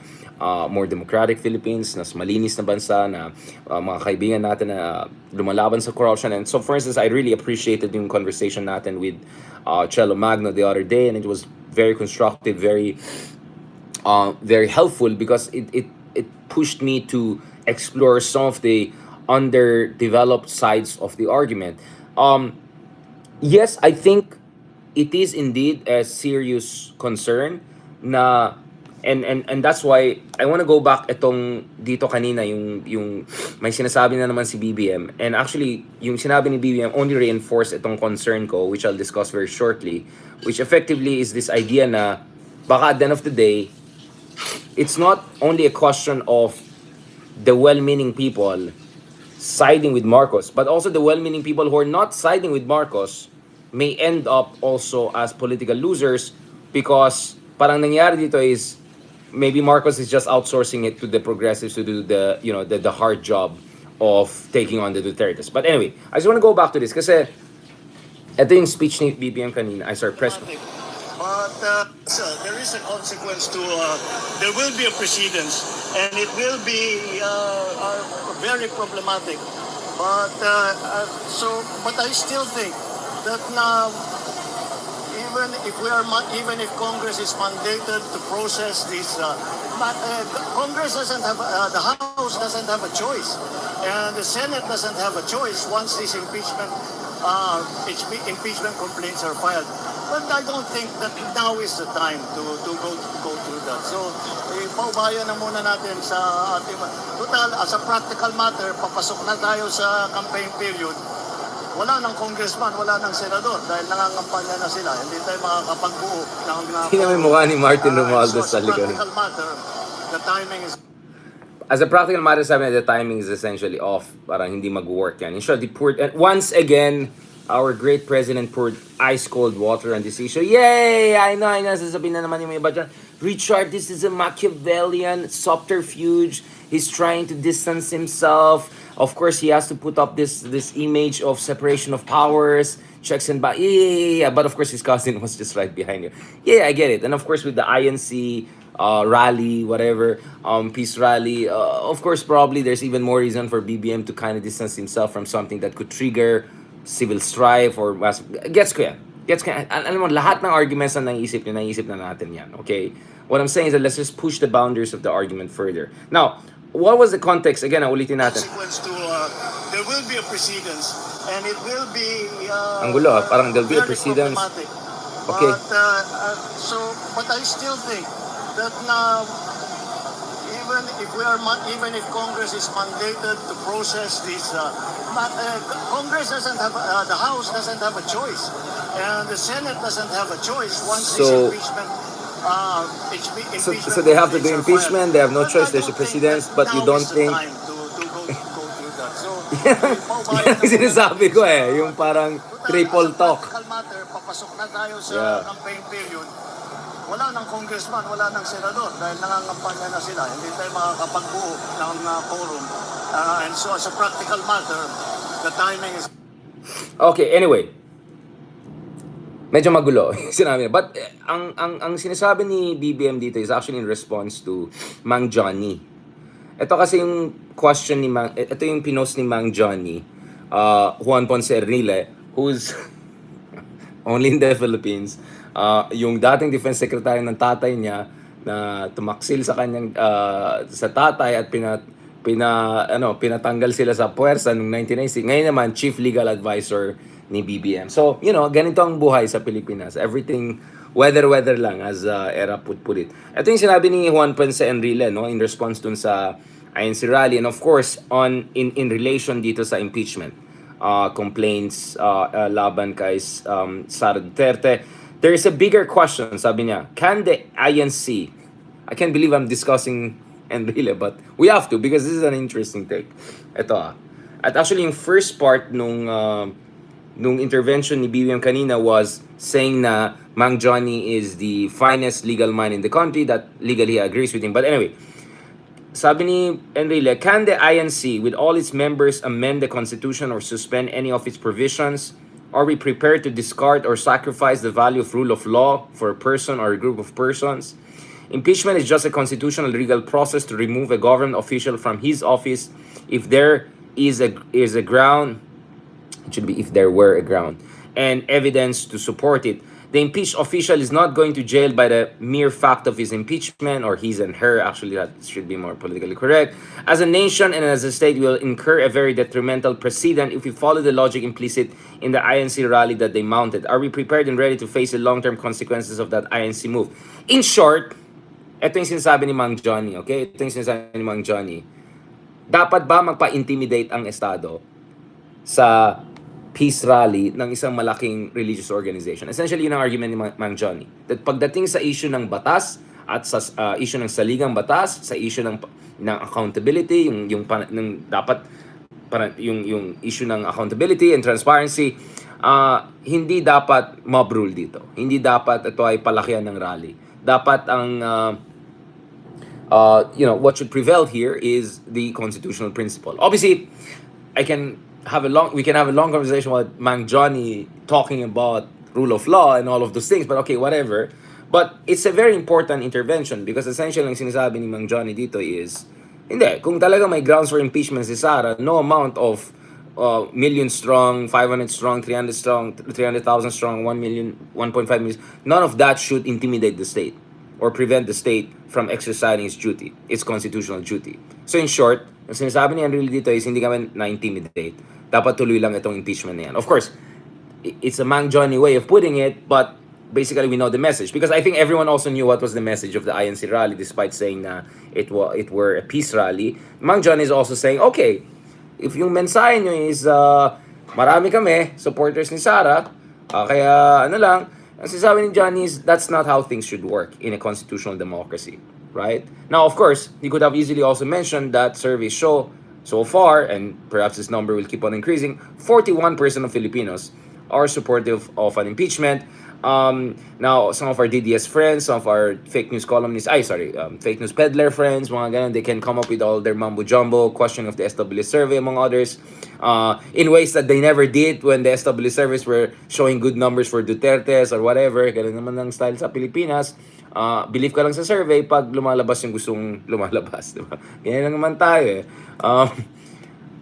democratic Philippines, nas malinis na bansa, na mga kaibigan natin na lumalaban sa corruption. And so, for instance, I really appreciated yung conversation natin with Cello Magno the other day, and it was very constructive, very helpful, because it pushed me to explore some of the underdeveloped sides of the argument. Yes, I think it is indeed a serious concern na, and that's why I want to go back itong dito kanina, yung may sinasabi na naman si BBM, and actually yung sinabi ni BBM only reinforce itong concern ko, which I'll discuss very shortly, which effectively is this idea na baka at the end of the day, it's not only a question of the well-meaning people siding with Marcos, but also the well-meaning people who are not siding with Marcos may end up also as political losers, because parang nangyari dito is maybe Marcos is just outsourcing it to the progressives to do the hard job of taking on the Dutertes. But anyway, I just want to go back to this kasi ito yung speech ni BBM kanina, I sorry, press. But so there is a consequence to, there will be a precedence, and it will be very problematic. But but I still think that now, even if Congress is mandated to process this, Congress doesn't have, the House doesn't have a choice, and the Senate doesn't have a choice once these impeachment complaints are filed. But I don't think that now is the time to go through that. So, paubayan na muna natin sa ating... Total, as a practical matter, papasok na tayo sa campaign period. Wala ng congressman, wala ng senador dahil nangangampanya na sila. Hindi tayo makakapagbuo ng... Tingnan mo yung mukha ni Martin Romualdez sa so, as a likod. practical matter, the timing is... As a practical matter, sabi na the timing is essentially off. Parang hindi mag-work yan. In short, and once again, our great president poured ice-cold water on this issue. Yay! I know. Sasabihin na naman yung iba dyan. Richard, this is a Machiavellian subterfuge. He's trying to distance himself. Of course, he has to put up this image of separation of powers, checks and balances. Yeah. But of course, his cousin was just right behind him. Yeah, I get it. And of course, with the INC rally, whatever, peace rally, of course, probably there's even more reason for BBM to kind of distance himself from something that could trigger civil strife or gets ko yan. Alam mo, lahat ng arguments na naisip na natin yan, okay? What I'm saying is that let's just push the boundaries of the argument further. Now, what was the context? Again, ulitin natin. Consequence to, there will be a precedence, and it will be Ang gulo, parang there'll be a precedence. Okay. But I still think that now, even if Congress is mandated to process this, Congress doesn't have, the House doesn't have a choice, and the Senate doesn't have a choice once this impeachment. So they have to do impeachment. They have no choice. There's a precedence, but you don't think. To go through that. So, Yan ang sinasabi ko yung parang triple talk. Matter, papasok na tayo sa campaign period. Wala ng congressman, wala ng senador dahil nangangampanya na sila. Hindi tayo makakapagbuo ng quorum. And so as a practical matter, the timing is... Okay, anyway. Medyo magulo yung sinabi niya. But ang sinasabi ni BBM dito is actually in response to Mang Johnny. Ito kasi yung question ni ito yung pinost ni Mang Johnny, Juan Ponce Enrile, who's only in the Philippines. Yung dating defense secretary ng tatay niya na tumaksil sa kanyang sa tatay at pinatanggal sila sa puwersa noong 1996. Ngayon naman chief legal advisor ni BBM. So, ganito ang buhay sa Pilipinas. Everything weather lang, as Era put it. Ito yung sinabi ni Juan Ponce Enrile, no, in response dun sa INC rally, and of course in relation dito sa impeachment complaints laban kay Sara Duterte. There is a bigger question, sabi niya. Can the INC, I can't believe I'm discussing Enrile, but we have to because this is an interesting take. Ito At actually yung first part nung intervention ni BBM kanina was saying na Mang Johnny is the finest legal mind in the country, that legally he agrees with him. But anyway, sabi ni Enrile, can the INC with all its members amend the Constitution or suspend any of its provisions? Are we prepared to discard or sacrifice the value of rule of law for a person or a group of persons? Impeachment is just a constitutional legal process to remove a government official from his office if there is a ground. It should be if there were a ground and evidence to support it. The impeached official is not going to jail by the mere fact of his impeachment, or his and her. Actually, that should be more politically correct. As a nation and as a state, we will incur a very detrimental precedent if we follow the logic implicit in the INC rally that they mounted. Are we prepared and ready to face the long-term consequences of that INC move? In short, ito yung sinasabi ni Mang Johnny, okay? Ito yung sinasabi ni Mang Johnny. Dapat ba magpa-intimidate ang Estado sa peace rally ng isang malaking religious organization? Essentially, yun ang argument ni Mang Johnny. That pagdating sa issue ng batas at sa issue ng saligang batas, sa issue ng accountability, dapat yung issue ng accountability and transparency, hindi dapat mob rule dito. Hindi dapat ito ay palakihan ng rally. Dapat ang what should prevail here is the constitutional principle. Obviously, we can have a long conversation with Mang Johnny talking about rule of law and all of those things, but okay, whatever. But it's a very important intervention because essentially ang sinasabi ni Mang Johnny dito is, hindi, kung talaga may grounds for impeachment si Sara, no amount of million strong, 500 strong, 300 strong, 300,000 strong, 1 million, 1.5 million, none of that should intimidate the state or prevent the state from exercising its duty, its constitutional duty. So in short, ang sinasabi ni Enrile dito is hindi kami na-intimidate. Dapat tuloy lang itong impeachment na yan. Of course, it's a Mang Johnny way of putting it, but basically we know the message. Because I think everyone also knew what was the message of the INC rally despite saying na it were a peace rally. Mang Johnny is also saying, okay, if yung mensahe nyo is marami kami, supporters ni Sara, kaya ano lang, ang sinasabi ni Johnny is that's not how things should work in a constitutional democracy. Right? Now, of course, he could have easily also mentioned that surveys show so far, and perhaps this number will keep on increasing, 41% of Filipinos are supportive of an impeachment. Now, some of our DDS friends, some of our fake news columnists, fake news peddler friends, mga ganun, they can come up with all their mumbo-jumbo, questioning of the SW survey, among others, in ways that they never did when the SW surveys were showing good numbers for Duterte or whatever. Ganun naman ang style sa Pilipinas. Believe ka lang sa survey pag lumalabas yung gustong lumalabas, di ba? Ganyan lang naman tayo eh.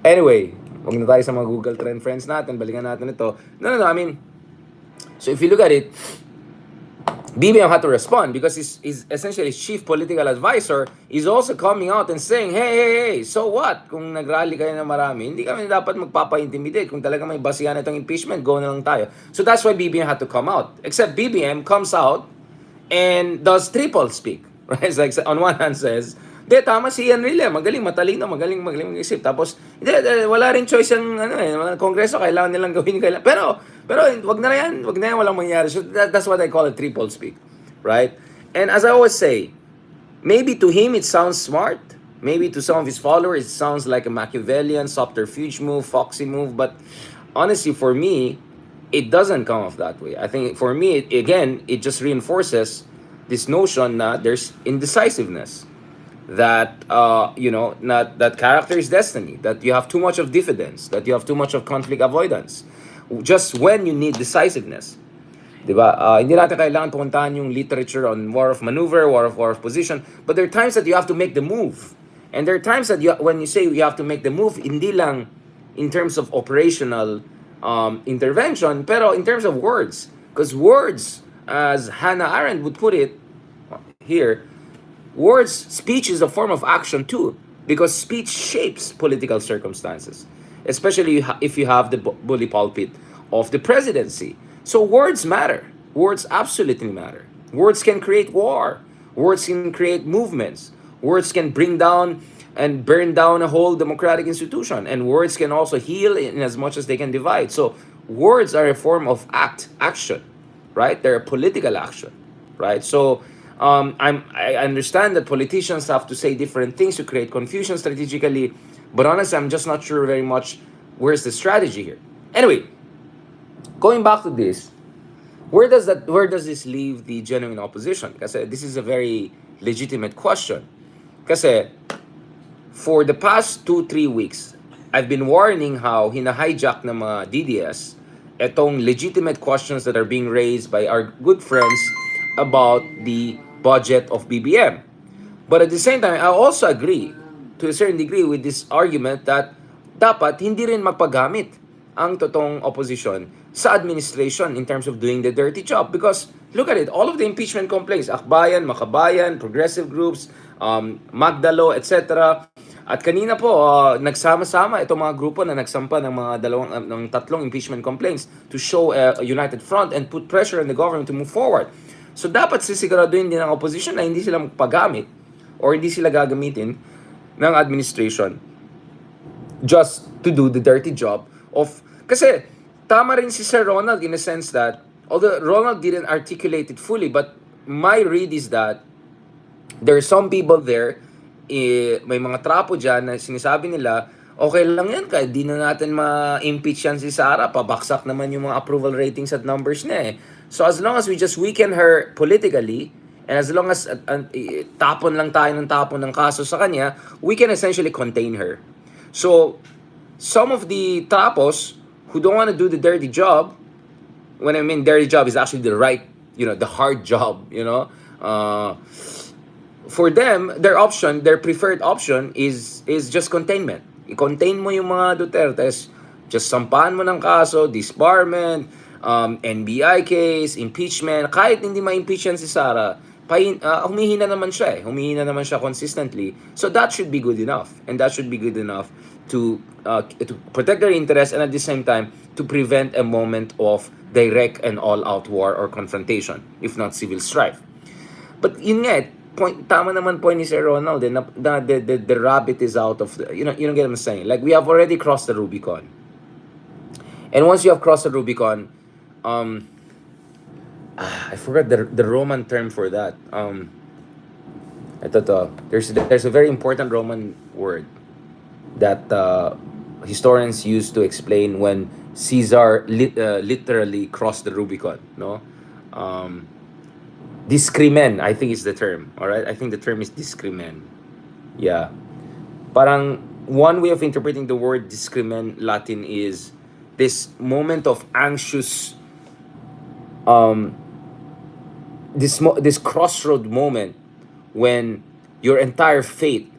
Anyway, huwag na tayo sa mga Google Trend friends natin, balikan natin ito. No, I mean, so if you look at it, BBM had to respond because he's essentially his chief political advisor is also coming out and saying, hey, so what? Kung nag-rally kayo na marami, hindi kami dapat magpapa-intimidate. Kung talaga may basihan itong impeachment, go na lang tayo. So that's why BBM had to come out. Except BBM comes out and does triple speak. Right? It's like on one hand says, tama si Enrile, magaling, matalino, magaling mag-isip. Tapos, wala rin choice yung Kongreso, kailangan nilang gawin. Pero wag na yan, walang mangyari. So that's what I call a triple speak. Right? And as I always say, maybe to him it sounds smart. Maybe to some of his followers it sounds like a Machiavellian, subterfuge move, foxy move. But honestly, for me, it doesn't come off that way. I think for me, it just reinforces this notion that there's indecisiveness. That that character is destiny, that you have too much of diffidence, that you have too much of conflict avoidance just when you need decisiveness. Diba? Hindi natin kailangan puntahan yung literature on war of maneuver, war of position, but there are times that you have to make the move. And there are times that when you say you have to make the move, hindi lang in terms of operational intervention, pero in terms of words. Because words, as Hannah Arendt would put it here, speech is a form of action too, because speech shapes political circumstances, especially if you have the bully pulpit of the presidency. So words matter. Words absolutely matter. Words can create war. Words can create movements. Words can bring down and burn down a whole democratic institution. And words can also heal in as much as they can divide. So words are a form of action, right? They're a political action, right? So I understand that politicians have to say different things to create confusion strategically, but honestly, I'm just not sure very much where's the strategy here. Anyway, going back to this, where does this leave the genuine opposition? Kasi this is a very legitimate question. Kasi for the past 2-3 weeks, I've been warning how hina-hijack ng mga DDS etong legitimate questions that are being raised by our good friends about the budget of BBM. But at the same time, I also agree to a certain degree with this argument that dapat hindi rin magpagamit ang totoong opposition sa administration in terms of doing the dirty job. Because look at it, all of the impeachment complaints, Akbayan, Makabayan, progressive groups, Magdalo, etc. At kanina po, nagsama-sama itong mga grupo na nagsampa ng mga ng tatlong impeachment complaints to show a united front and put pressure on the government to move forward. So dapat sisiguraduhin din ng opposition na hindi sila magpagamit or hindi sila gagamitin ng administration just to do the dirty job of... Kasi tama rin si Sir Ronald in a sense that, although Ronald didn't articulate it fully, but my read is that there are some people there, may mga trapo dyan na sinasabi nila, okay lang yan, kahit di na natin ma-impeach yan si Sara, pabaksak naman yung mga approval ratings at numbers niya eh. So as long as we just weaken her politically, and as long as tapon lang tayo ng tapon ng kaso sa kanya, we can essentially contain her. So, some of the trapos who don't want to do the dirty job, when I mean dirty job is actually the right, the hard job, for them, their preferred option is just containment. I-contain mo yung mga Dutertes, just sampahan mo ng kaso, disbarment, NBI case, impeachment, kahit hindi ma-impeach yan si Sara, humihina naman siya humihina naman siya consistently. So that should be good enough, and that should be good enough to protect their interests and at the same time to prevent a moment of direct and all-out war or confrontation, if not civil strife. But yun nga, tama naman point ni Sir Ronald, the rabbit is out of the, you don't get what I'm saying. Like, we have already crossed the Rubicon. And once you have crossed the Rubicon, I forgot the Roman term for that. There's a very important Roman word that historians use to explain when Caesar literally crossed the Rubicon. No, discrimen, I think is the term. All right, I think the term is discrimen. Yeah, parang one way of interpreting the word discrimen Latin is this moment of anxious, this crossroad moment when your entire fate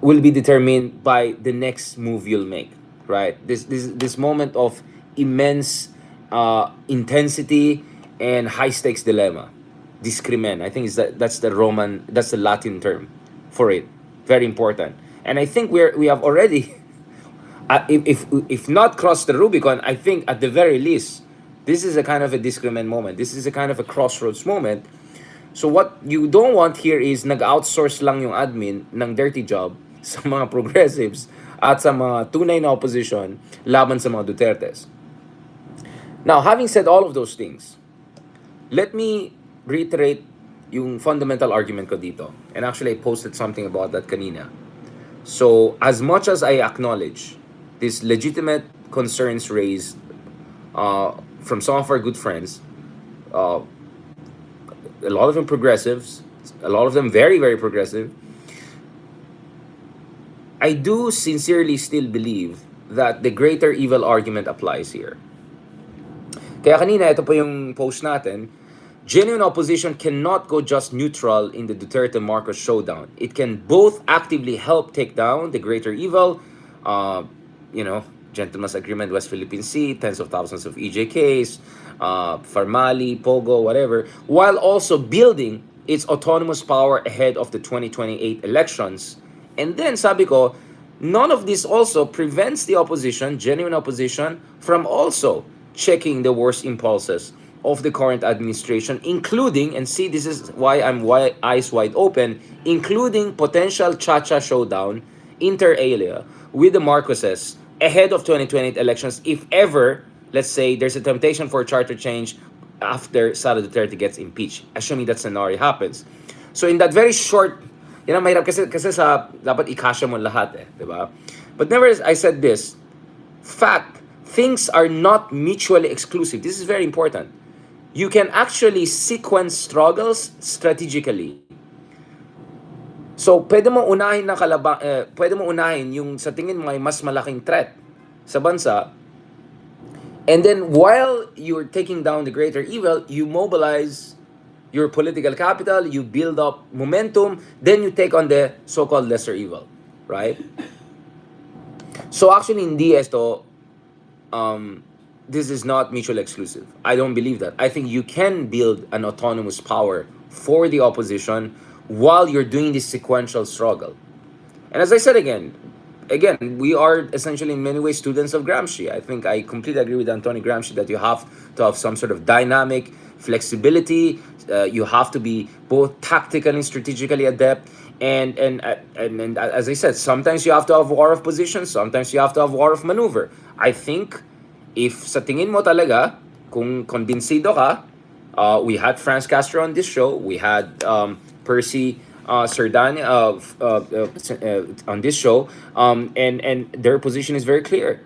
will be determined by the next move you'll make, right? This moment of immense intensity and high stakes dilemma. Discrimen, I think that's the Latin term for it. Very important. And I think we have already if not crossed the Rubicon, I think at the very least this is a kind of a discrimen moment. This is a kind of a crossroads moment. So what you don't want here is nag-outsource lang yung admin ng dirty job sa mga progressives at sa mga tunay na opposition laban sa mga Dutertes. Now, having said all of those things, let me reiterate yung fundamental argument ko dito. And actually, I posted something about that kanina. So, as much as I acknowledge these legitimate concerns raised from some of our good friends, a lot of them progressives, a lot of them very, very progressive, I do sincerely still believe that the greater evil argument applies here. Kaya kanina, ito po yung post natin, genuine opposition cannot go just neutral in the Duterte-Marcos showdown. It can both actively help take down the greater evil, Gentleman's Agreement, West Philippine Sea, tens of thousands of EJKs, Farmali, Pogo, whatever, while also building its autonomous power ahead of the 2028 elections. And then, sabi ko, none of this also prevents the opposition, genuine opposition, from also checking the worst impulses of the current administration, including, and see, this is why I'm eyes wide open, including potential Cha-Cha showdown, inter alia, with the Marcoses ahead of 2028 elections, if ever, let's say, there's a temptation for a charter change after Sara Duterte gets impeached, assuming that scenario happens. So in that very short, mahirap kasi sa dapat ikasya mo lahat di ba? But nevertheless, I said this, things are not mutually exclusive. This is very important. You can actually sequence struggles strategically. So, pwede mo unahin yung sa tingin mo ay mas malaking threat sa bansa. And then while you're taking down the greater evil, you mobilize your political capital, you build up momentum, then you take on the so-called lesser evil, right? So actually hindi esto this is not mutually exclusive. I don't believe that. I think you can build an autonomous power for the opposition while you're doing this sequential struggle. And as I said again, we are essentially in many ways students of Gramsci. I think I completely agree with Antonio Gramsci that you have to have some sort of dynamic flexibility. You have to be both tactically and strategically adept. And as I said, sometimes you have to have war of position, sometimes you have to have war of maneuver. I think if sa tingin mo talaga, kung konbinsido ka, we had Franz Castro on this show, we had Percy Sardani on this show, and their position is very clear.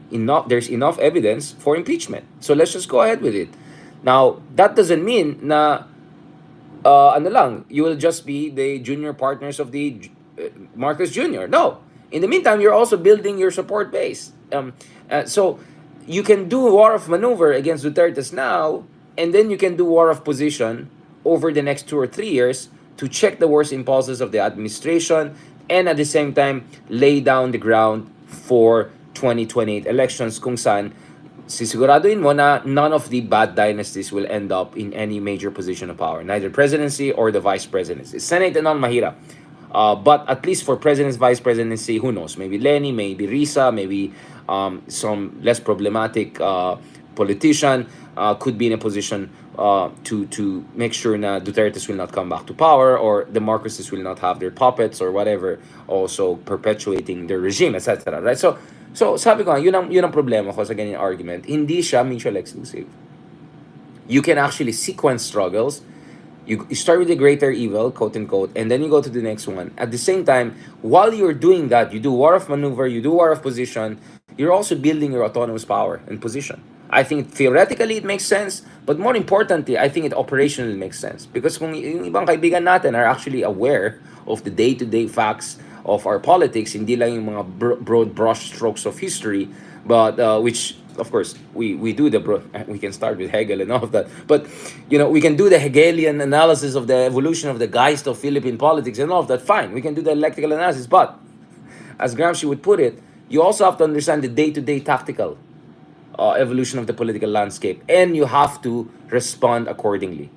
There's enough evidence for impeachment. So let's just go ahead with it. Now, that doesn't mean na ano lang, you will just be the junior partners of the Marcos Jr. No. In the meantime, you're also building your support base. So you can do war of maneuver against Duterte's now, and then you can do war of position over the next 2 or 3 years to check the worst impulses of the administration and at the same time lay down the ground for 2028 elections kung saan sisiguraduhin mo na none of the bad dynasties will end up in any major position of power, neither presidency or the vice presidency. Senate and all mahirap. But at least for president's vice presidency, who knows? Maybe Lenny, maybe Risa, maybe some less problematic politician could be in a position to make sure na Duterte's will not come back to power or the Marcoses will not have their puppets or whatever also perpetuating their regime, etc. Right? So sabi ko, yun ang problema ko sa ganyan argument. Hindi siya mutually exclusive. You can actually sequence struggles. You start with the greater evil, quote unquote, and then you go to the next one. At the same time, while you're doing that, you do war of maneuver, you do war of position, you're also building your autonomous power and position. I think theoretically it makes sense, but more importantly, I think it operationally makes sense. Because kung yung ibang kaibigan natin are actually aware of the day-to-day facts of our politics, hindi lang yung mga broad brush strokes of history, but which of course we do we can start with Hegel and all of that, but we can do the Hegelian analysis of the evolution of the Geist of Philippine politics and all of that. Fine, we can do the electrical analysis, but as Gramsci would put it, you also have to understand the day-to-day tactical evolution of the political landscape, and you have to respond accordingly.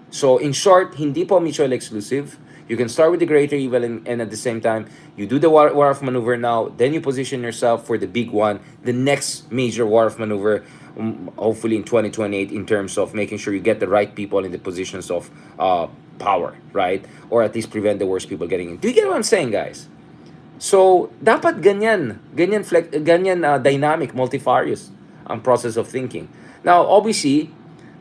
So in short, hindi po mutually exclusive. You can start with the greater evil and at the same time, you do the war of maneuver now, then you position yourself for the big one, the next major war of maneuver, hopefully in 2028, in terms of making sure you get the right people in the positions of power, right? Or at least prevent the worst people getting in. Do you get what I'm saying, guys? So, dapat ganyan dynamic, multifarious ang process of thinking. Now, obviously,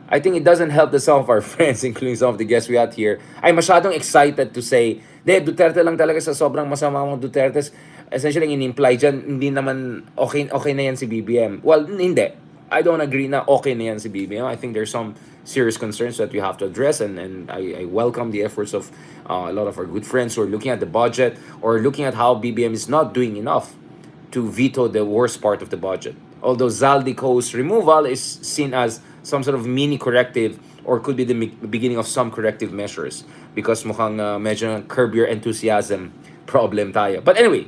I think it doesn't help that some of our friends, including some of the guests we had here, ay masyadong excited to say, Duterte lang talaga sa sobrang masama mga Dutertes. Essentially, in-imply dyan, hindi naman okay na yan si BBM. Well, hindi. I don't agree na okay na yan si BBM. I think there's some serious concerns that we have to address, and I welcome the efforts of a lot of our good friends who are looking at the budget or looking at how BBM is not doing enough to veto the worst part of the budget. Although Zaldico's removal is seen as some sort of mini corrective or could be the beginning of some corrective measures because mukhang medyo curb your enthusiasm problem tayo. But anyway,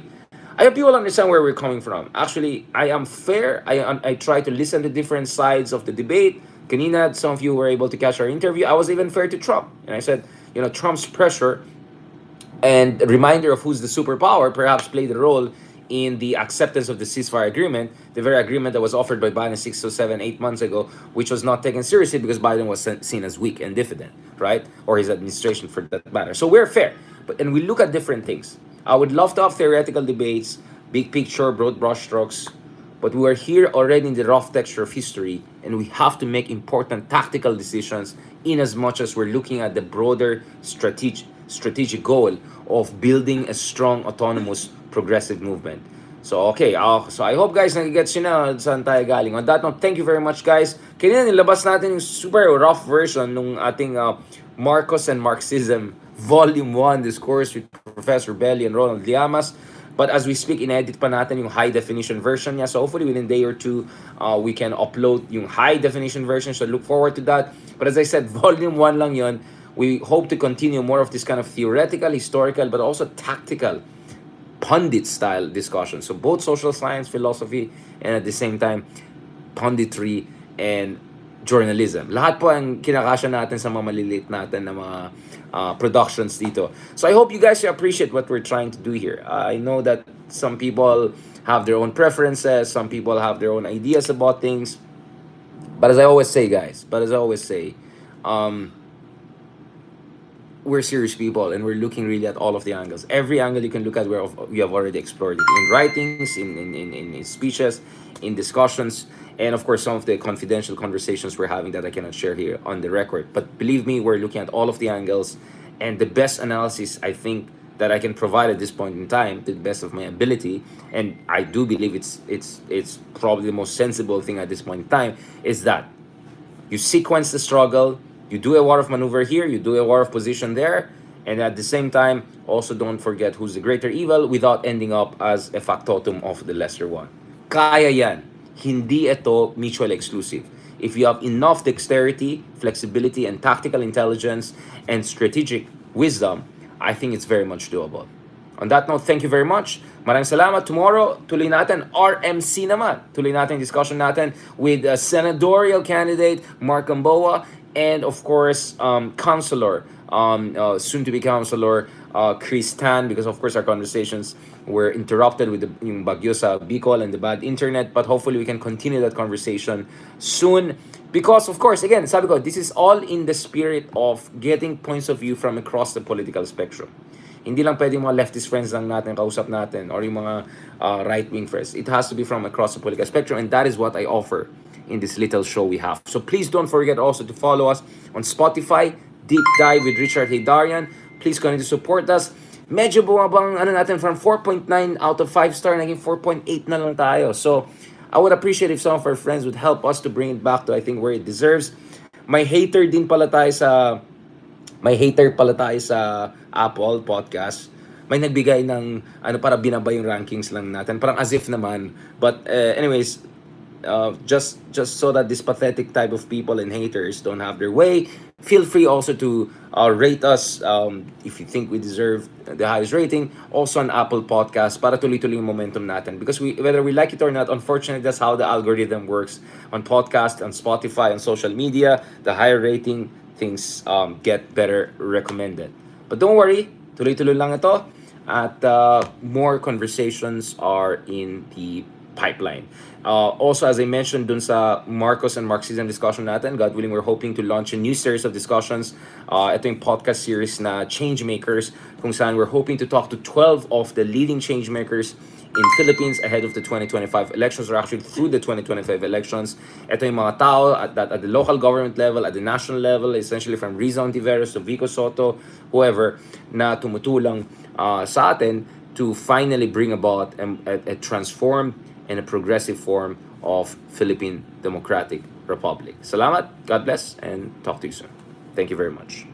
I hope you all understand where we're coming from. Actually, I am fair. I try to listen to different sides of the debate. Kanina, some of you were able to catch our interview. I was even fair to Trump. And I said, Trump's pressure and reminder of who's the superpower perhaps played a role in the acceptance of the ceasefire agreement, the very agreement that was offered by Biden 6 to 7, 8 months ago, which was not taken seriously because Biden was seen as weak and diffident, right? Or his administration for that matter. So we're fair, and we look at different things. I would love to have theoretical debates, big picture, broad brushstrokes, but we are here already in the rough texture of history, and we have to make important tactical decisions in as much as we're looking at the broader strategic goal of building a strong, autonomous, progressive movement. So, okay. So, I hope, guys, nagigets nyo na saan tayo galing. On that note, thank you very much, guys. Kanina nilabas natin yung super rough version ng ating Marcos and Marxism Volume 1 Discourse with Professor Belly and Ronald Llamas. But as we speak, in-edit pa natin yung high-definition version niya. So hopefully within a day or two, we can upload yung high-definition version. So look forward to that. But as I said, volume 1 lang yon. We hope to continue more of this kind of theoretical, historical, but also tactical, pundit-style discussion. So both social science, philosophy, and at the same time, punditry and journalism. Lahat po ang kinakasya natin sa mga maliliit natin na mga productions dito. So I hope you guys appreciate what we're trying to do here. I know that some people have their own preferences, some people have their own ideas about things. But as I always say, guys, we're serious people and we're looking really at all of the angles. Every angle you can look at, we have already explored it in writings, in speeches, in discussions, and of course some of the confidential conversations we're having that I cannot share here on the record. But believe me, we're looking at all of the angles, and the best analysis I think that I can provide at this point in time, to the best of my ability, and I do believe it's probably the most sensible thing at this point in time, is that you sequence the struggle, you do a war of maneuver here, you do a war of position there, and at the same time, also don't forget who's the greater evil without ending up as a factotum of the lesser one. Kaya yan. Hindi ito mutually exclusive. If you have enough dexterity, flexibility, and tactical intelligence, and strategic wisdom, I think it's very much doable. On that note, thank you very much. Maraming salamat. Tomorrow, tuloy natin RMC naman. Tuloy natin discussion natin with senatorial candidate Mark Gamboa and of course, counselor, soon to be counselor, Chris Tan, because of course our conversations were interrupted with yung bagyo sa Bicol and the bad internet, but hopefully we can continue that conversation soon. Because of course, again, sabi ko, this is all in the spirit of getting points of view from across the political spectrum. Hindi lang pwede mga leftist friends lang natin, kausap natin, or yung mga right-wing friends. It has to be from across the political spectrum, and that is what I offer in this little show we have. So please don't forget also to follow us on Spotify, Deep Dive with Richard Haydarian. Please continue to support us. Medyo bumabang natin from 4.9 out of 5 star, naging 4.8 na lang tayo. So I would appreciate if some of our friends would help us to bring it back to I think where it deserves. May hater pala tayo sa Apple Podcast. May nagbigay ng para binaba yung rankings lang natin. Parang as if naman. But anyways, just so that this pathetic type of people and haters don't have their way, feel free also to rate us if you think we deserve the highest rating, also on Apple Podcast, para tuloy-tuloy yung momentum natin. Because whether we like it or not, unfortunately, that's how the algorithm works on podcast, on Spotify, on social media. The higher rating, things get better recommended. But don't worry, tuloy-tuloy lang ito. At more conversations are in the pipeline. Also, as I mentioned dun sa Marcos and Marxism discussion natin, God willing, we're hoping to launch a new series of discussions. Ito yung podcast series na Changemakers, kung saan we're hoping to talk to 12 of the leading changemakers in Philippines ahead of the 2025 elections, or actually through the 2025 elections. Ito yung mga tao at the local government level, at the national level, essentially from Rizal Tiveros to Vico Soto, whoever, na tumutulong sa atin to finally bring about a transformed and a progressive form of Philippine Democratic Republic. Salamat, God bless, and talk to you soon. Thank you very much.